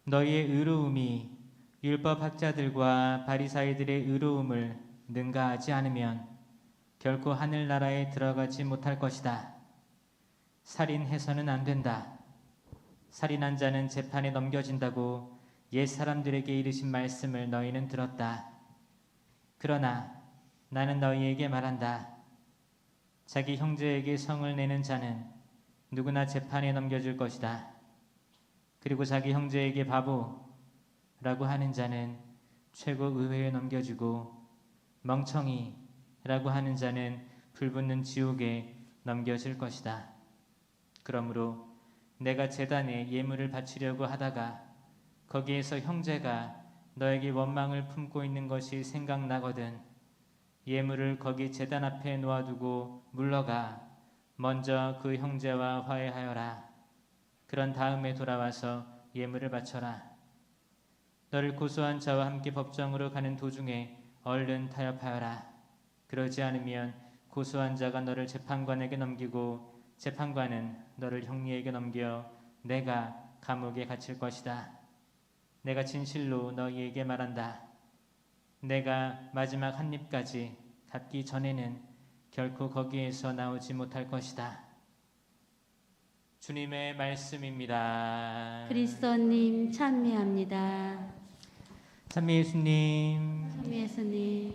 너희의 의로움이 율법학자들과 바리사이들의 의로움을 능가하지 않으면 결코 하늘나라에 들어가지 못할 것이다. 살인해서는 안 된다. 살인한 자는 재판에 넘겨진다고 옛 사람들에게 이르신 말씀을 너희는 들었다. 그러나 나는 너희에게 말한다. 자기 형제에게 성을 내는 자는 누구나 재판에 넘겨질 것이다. 그리고 자기 형제에게 바보라고 하는 자는 최고 의회에 넘겨지고 멍청이라고 하는 자는 불붙는 지옥에 넘겨질 것이다. 그러므로 내가 제단에 예물을 바치려고 하다가 거기에서 형제가 너에게 원망을 품고 있는 것이 생각나거든 예물을 거기 제단 앞에 놓아두고 물러가 먼저 그 형제와 화해하여라. 그런 다음에 돌아와서 예물을 바쳐라. 너를 고소한 자와 함께 법정으로 가는 도중에 얼른 타협하여라. 그러지 않으면 고소한 자가 너를 재판관에게 넘기고 재판관은 너를 형리에게 넘겨 내가 감옥에 갇힐 것이다. 내가 진실로 너희에게 말한다. 내가 마지막 한 입까지 닫기 전에는 결코 거기에서 나오지 못할 것이다. 주님의 말씀입니다. 그리스도님 찬미합니다. 찬미 예수님. 찬미 예수님.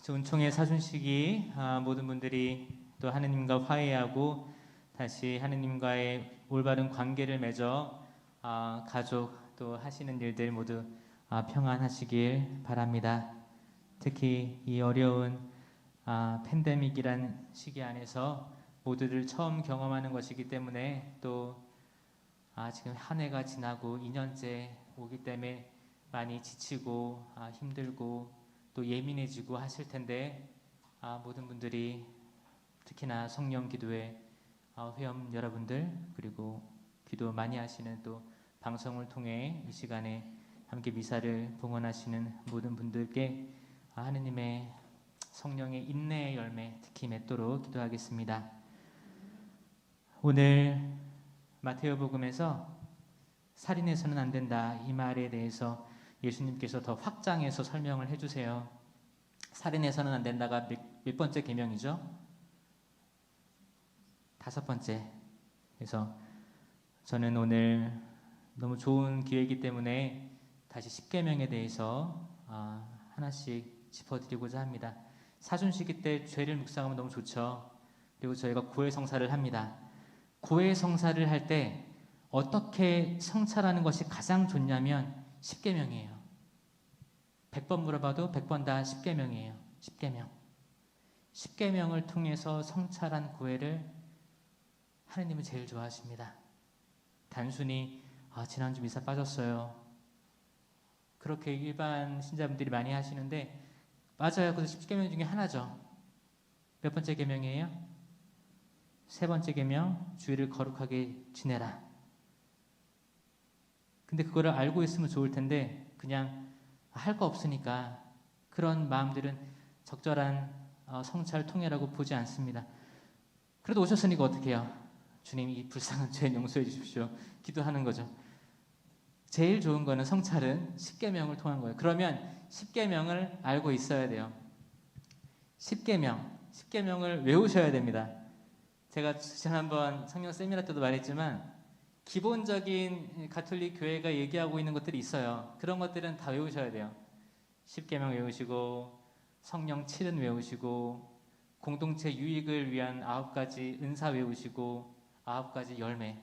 은총의 사순식이 모든 분들이 또 하느님과 화해하고 다시 하느님과의 올바른 관계를 맺어 가족 또 하시는 일들 모두 평안하시길 바랍니다. 특히 이 어려운 팬데믹이란 시기 안에서 모두들 처음 경험하는 것이기 때문에 또 지금 한 해가 지나고 2년째 오기 때문에 많이 지치고 힘들고 또 예민해지고 하실 텐데 모든 분들이 특히나 성령 기도회 회원 여러분들 그리고 기도 많이 하시는 또 방송을 통해 이 시간에 함께 미사를 봉헌하시는 모든 분들께 하느님의 성령의 인내의 열매 특히 맺도록 기도하겠습니다. 오늘 마테오복음에서 살인해서는 안 된다 이 말에 대해서 예수님께서 더 확장해서 설명을 해주세요. 살인해서는 안 된다가 몇 번째 계명이죠? 5번째. 그래서 저는 오늘 너무 좋은 기회이기 때문에 다시 10계명에 대해서 하나씩 짚어드리고자 합니다. 사순시기 때 죄를 묵상하면 너무 좋죠. 그리고 저희가 고해성사를 합니다. 고해성사를 할 때 어떻게 성찰하는 것이 가장 좋냐면 10계명이에요. 100번 물어봐도 100번 다 10계명이에요. 10계명. 10계명을 통해서 성찰한 고해를 하느님은 제일 좋아하십니다. 단순히 지난주 미사 빠졌어요. 그렇게 일반 신자분들이 많이 하시는데 맞아요. 그래서 10계명 중에 하나죠. 몇 번째 계명이에요? 3번째 계명, 주의를 거룩하게 지내라. 근데 그거를 알고 있으면 좋을 텐데 그냥 할 거 없으니까 그런 마음들은 적절한 성찰 통해라고 보지 않습니다. 그래도 오셨으니까 어떻게 해요? 주님 이 불쌍한 죄 용서해 주십시오. 기도하는 거죠. 제일 좋은 거는 성찰은 10계명을 통한 거예요. 그러면 10계명을 알고 있어야 돼요. 10계명을 외우셔야 됩니다. 제가 지난번 성령 세미나 때도 말했지만 기본적인 가톨릭 교회가 얘기하고 있는 것들이 있어요. 그런 것들은 다 외우셔야 돼요. 10계명 외우시고 성령 7은 외우시고 공동체 유익을 위한 9가지 은사 외우시고 9가지 열매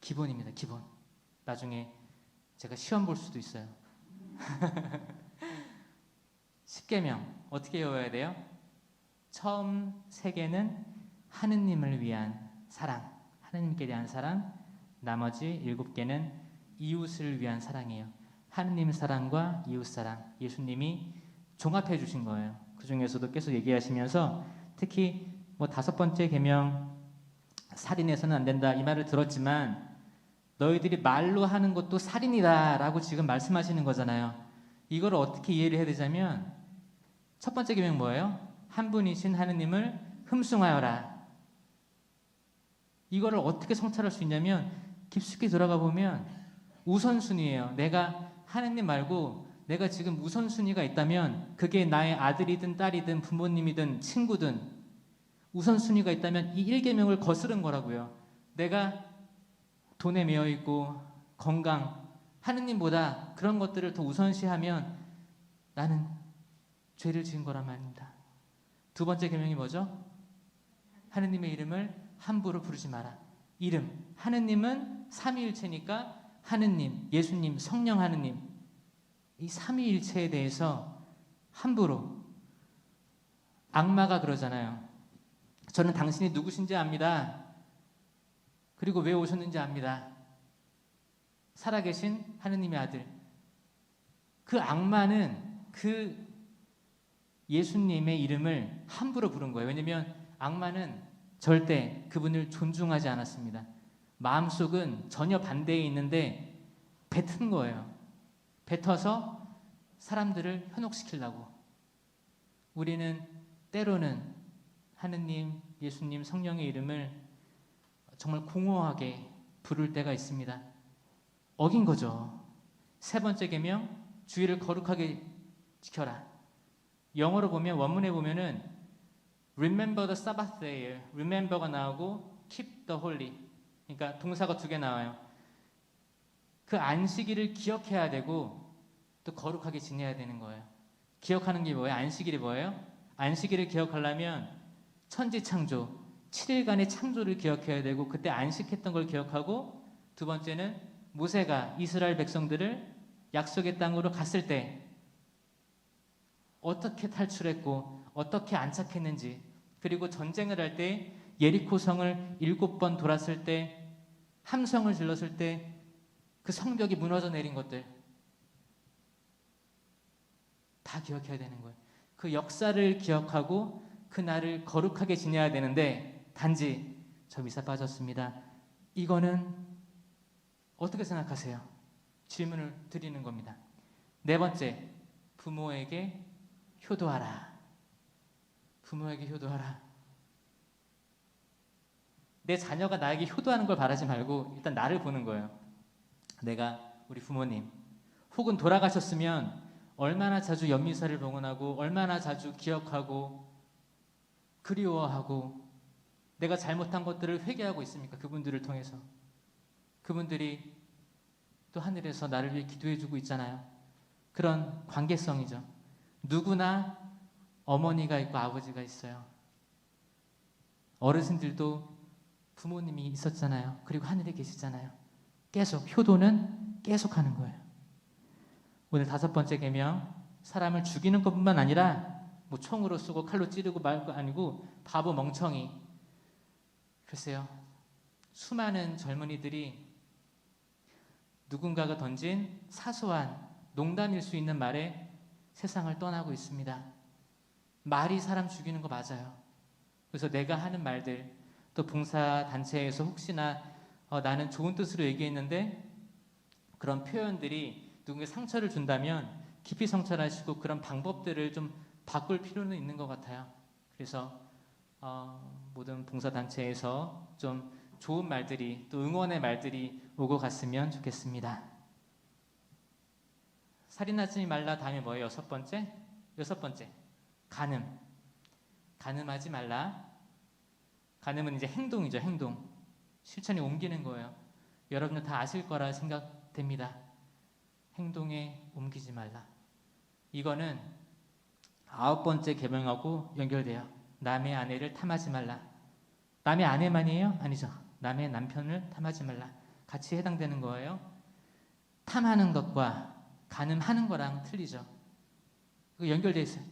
기본입니다. 기본. 나중에 제가 시험 볼 수도 있어요. 10계명 어떻게 외워야 돼요? 처음 3개는 하느님을 위한 사랑, 하느님께 대한 사랑, 나머지 7개는 이웃을 위한 사랑이에요. 하느님 사랑과 이웃 사랑, 예수님이 종합해 주신 거예요. 그 중에서도 계속 얘기하시면서 특히 5번째 계명 살인해서는 안 된다 이 말을 들었지만 너희들이 말로 하는 것도 살인이다 라고 지금 말씀하시는 거잖아요. 이걸 어떻게 이해를 해야 되자면 첫 번째 계명 뭐예요? 한 분이신 하느님을 흠숭하여라. 이거를 어떻게 성찰할 수 있냐면 깊숙이 들어가 보면 우선순위예요. 내가 하느님 말고 내가 지금 우선순위가 있다면 그게 나의 아들이든 딸이든 부모님이든 친구든 우선순위가 있다면 이 1계명을 거스른 거라고요. 내가 돈에 매여 있고 건강, 하느님보다 그런 것들을 더 우선시하면 나는 죄를 지은 거란 말입니다. 두 번째 계명이 뭐죠? 하느님의 이름을 함부로 부르지 마라. 이름, 하느님은 삼위일체니까 하느님, 예수님, 성령 하느님, 이 삼위일체에 대해서 함부로. 악마가 그러잖아요. 저는 당신이 누구신지 압니다. 그리고 왜 오셨는지 압니다. 살아계신 하느님의 아들. 그 악마는 그 예수님의 이름을 함부로 부른 거예요. 왜냐하면 악마는 절대 그분을 존중하지 않았습니다. 마음속은 전혀 반대에 있는데 뱉은 거예요. 뱉어서 사람들을 현혹시키려고. 우리는 때로는 하느님, 예수님, 성령의 이름을 정말 공허하게 부를 때가 있습니다. 어긴 거죠. 세 번째 계명, 주의를 거룩하게 지켜라. 영어로 보면 원문에 보면은 Remember the Sabbath day. Remember가 나오고 Keep the holy. 그러니까 동사가 두 개 나와요. 그 안식일을 기억해야 되고 또 거룩하게 지내야 되는 거예요. 기억하는 게 뭐예요? 안식일이 뭐예요? 안식일을 기억하려면 천지창조, 7일간의 창조를 기억해야 되고 그때 안식했던 걸 기억하고 두 번째는 모세가 이스라엘 백성들을 약속의 땅으로 갔을 때 어떻게 탈출했고 어떻게 안착했는지 그리고 전쟁을 할 때 예리코 성을 7번 돌았을 때 함성을 질렀을 때 그 성벽이 무너져 내린 것들 다 기억해야 되는 거예요. 그 역사를 기억하고 그 날을 거룩하게 지내야 되는데 단지 저 미사 빠졌습니다. 이거는 어떻게 생각하세요? 질문을 드리는 겁니다. 네 번째, 부모에게 효도하라. 부모에게 효도하라. 내 자녀가 나에게 효도하는 걸 바라지 말고 일단 나를 보는 거예요. 내가 우리 부모님 혹은 돌아가셨으면 얼마나 자주 연미사를 봉헌하고 얼마나 자주 기억하고 그리워하고 내가 잘못한 것들을 회개하고 있습니까? 그분들을 통해서. 그분들이 또 하늘에서 나를 위해 기도해주고 있잖아요. 그런 관계성이죠. 누구나 어머니가 있고 아버지가 있어요. 어르신들도 부모님이 있었잖아요. 그리고 하늘에 계시잖아요. 계속 효도는 계속 하는 거예요. 오늘 다섯 번째 계명, 사람을 죽이는 것뿐만 아니라 뭐 총으로 쏘고 칼로 찌르고 말고 아니고 바보 멍청이. 글쎄요. 수많은 젊은이들이 누군가가 던진 사소한 농담일 수 있는 말에 세상을 떠나고 있습니다. 말이 사람 죽이는 거 맞아요. 그래서 내가 하는 말들 또 봉사단체에서 혹시나 나는 좋은 뜻으로 얘기했는데 그런 표현들이 누군가 상처를 준다면 깊이 성찰하시고 그런 방법들을 좀 바꿀 필요는 있는 것 같아요. 그래서 모든 봉사단체에서 좀 좋은 말들이 또 응원의 말들이 오고 갔으면 좋겠습니다. 살인하지 말라 다음에 뭐예요? 여섯 번째, 간음. 간음하지 말라. 간음은 이제 행동이죠. 행동. 실천이 옮기는 거예요. 여러분들 다 아실 거라 생각됩니다. 행동에 옮기지 말라. 이거는 아홉 번째 계명하고 연결돼요. 남의 아내를 탐하지 말라. 남의 아내만이에요? 아니죠. 남의 남편을 탐하지 말라. 같이 해당되는 거예요. 탐하는 것과 간음하는 거랑 틀리죠. 그 연결돼 있어요.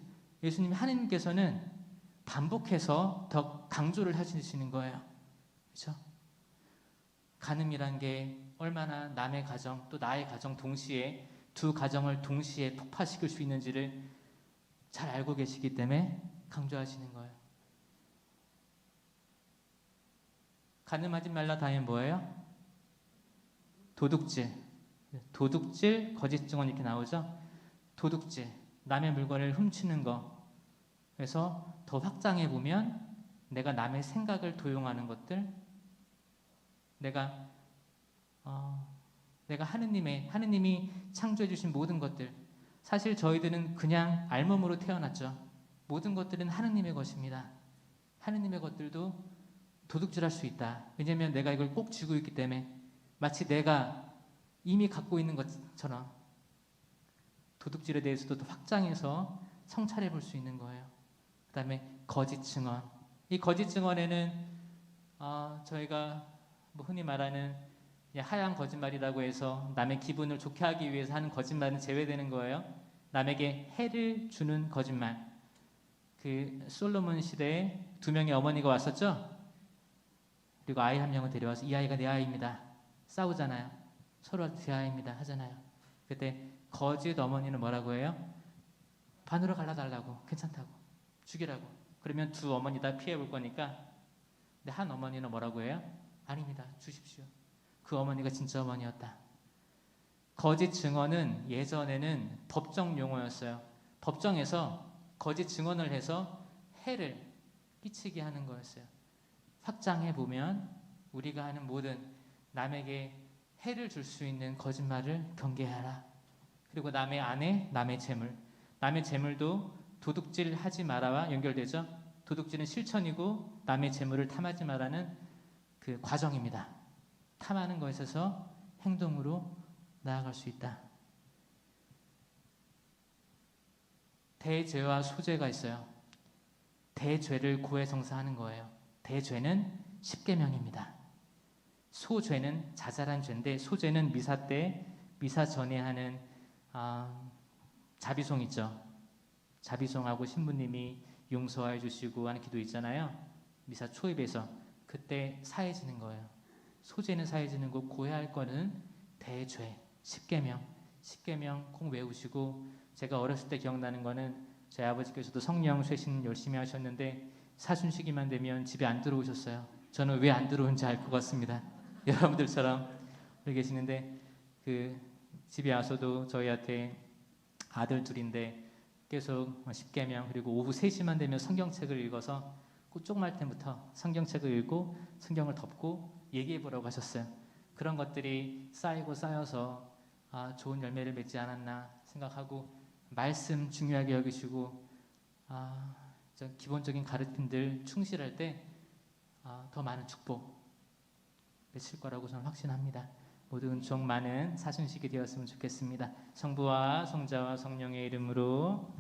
예수님 하느님께서는 반복해서 더 강조를 하시는 거예요. 그렇죠? 간음이란 게 얼마나 남의 가정 또 나의 가정 동시에 두 가정을 동시에 폭파시킬 수 있는지를 잘 알고 계시기 때문에 강조하시는 거예요. 간음하지 말라 다음에 뭐예요? 도둑질, 거짓 증언 이렇게 나오죠? 도둑질, 남의 물건을 훔치는 거. 그래서 더 확장해 보면 내가 남의 생각을 도용하는 것들, 내가 내가 하느님이 창조해 주신 모든 것들, 사실 저희들은 그냥 알몸으로 태어났죠. 모든 것들은 하느님의 것입니다. 하느님의 것들도 도둑질할 수 있다. 왜냐하면 내가 이걸 꼭 쥐고 있기 때문에 마치 내가 이미 갖고 있는 것처럼 도둑질에 대해서도 또 확장해서 성찰해 볼 수 있는 거예요. 그 다음에 거짓 증언. 이 거짓 증언에는 저희가 뭐 흔히 말하는 하얀 거짓말이라고 해서 남의 기분을 좋게 하기 위해서 하는 거짓말은 제외되는 거예요. 남에게 해를 주는 거짓말. 그 솔로몬 시대에 2명의 어머니가 왔었죠. 그리고 아이 한 명을 데려와서 이 아이가 내 아이입니다. 싸우잖아요. 서로 제 아이입니다 하잖아요. 그때 거짓 어머니는 뭐라고 해요? 반으로 갈라달라고, 괜찮다고, 죽이라고. 그러면 두 어머니 다 피해 볼 거니까. 근데 한 어머니는 뭐라고 해요? 아닙니다, 주십시오. 그 어머니가 진짜 어머니였다. 거짓 증언은 예전에는 법정 용어였어요. 법정에서 거짓 증언을 해서 해를 끼치게 하는 거였어요. 확장해 보면 우리가 하는 모든 남에게 해를 줄 수 있는 거짓말을 경계하라. 그리고 남의 아내, 남의 재물, 남의 재물도 도둑질 하지 마라와 연결되죠. 도둑질은 실천이고 남의 재물을 탐하지 마라는 그 과정입니다. 탐하는 것에서 행동으로 나아갈 수 있다. 대죄와 소죄가 있어요. 대죄를 고해성사하는 거예요. 대죄는 십계명입니다. 소죄는 자잘한 죄인데, 소죄는 미사 때, 미사 전에 하는 자비송 있죠. 자비송하고 신부님이 용서해 주시고 하는 기도 있잖아요. 미사 초입에서 그때 사해지는 거예요. 소죄는 사해지는 거, 고해할 거는 대죄, 십계명 꼭 외우시고, 제가 어렸을 때 기억나는 거는 저희 아버지께서도 성령 쇄신 열심히 하셨는데 사순시기만 되면 집에 안 들어오셨어요. 저는 왜 안 들어온지 알 것 같습니다. 여러분들처럼 여기 계시는데, 그 집에 와서도 저희한테 아들 둘인데 계속 십계명, 그리고 오후 3시만 되면 성경책을 읽어서 꼭 쪽말 때부터 성경책을 읽고 성경을 덮고 얘기해 보라고 하셨어요. 그런 것들이 쌓이고 쌓여서 좋은 열매를 맺지 않았나 생각하고, 말씀 중요하게 여기시고 기본적인 가르침들 충실할 때 더 많은 축복 맺힐 거라고 저는 확신합니다. 모두 은총 많은 사순식이 되었으면 좋겠습니다. 성부와 성자와 성령의 이름으로